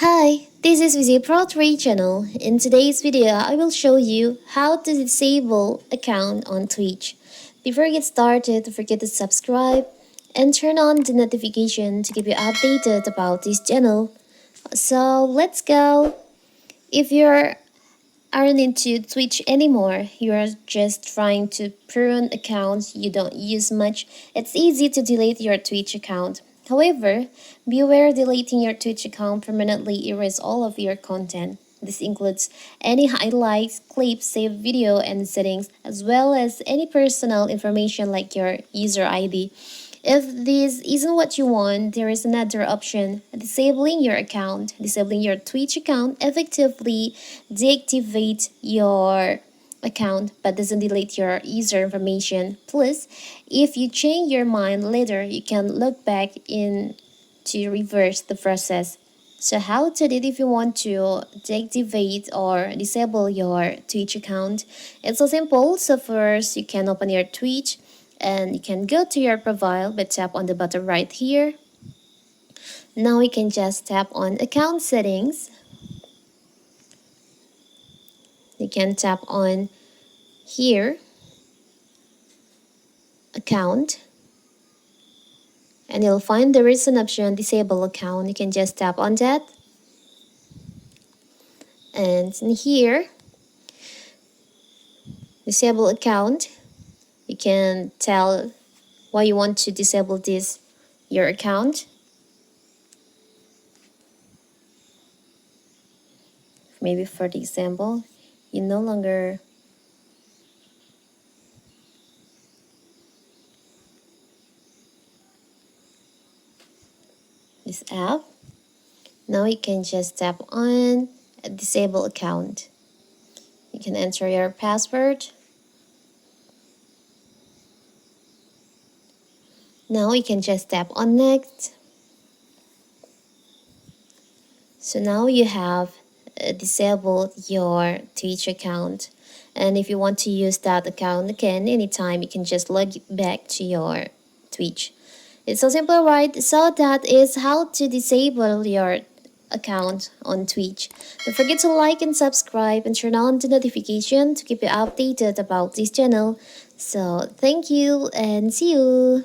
Hi, this is Pro3 channel. In today's video, I will show you how to disable account on Twitch. Before we get started, don't forget to subscribe and turn on the notification to keep you updated about this channel. So let's go. If you're aren't into Twitch anymore, you're just trying to prune accounts you don't use much, it's easy to delete your Twitch account. However, beware deleting your Twitch account permanently erase all of your content. This includes any highlights, clips, saved video, and settings, as well as any personal information like your user ID. If this isn't what you want, there is another option: disabling your account. Disabling your Twitch account effectively deactivates your account but doesn't delete your user information. Plus, if you change your mind later, you can look back in to reverse the process. So how to do it if you want to deactivate or disable your Twitch account? It's so simple. So first, you can open your Twitch and you can go to your profile but tap on the button right here. Now we can just tap on account settings. You can tap on here, account, and you'll find there is an option disable account. You can just tap on that, and in here, disable account, you can tell why you want to disable your account. Maybe for the example, you no longer this app. Now you can just tap on disable account. You can enter your password. Now you can just tap on next. So now you have disabled your Twitch account, and if you want to use that account again anytime, you can just log back to your Twitch. It's so simple, right? So that is how to disable your account on Twitch. Don't forget to like and subscribe and turn on the notification to keep you updated about this channel. So thank you and see you.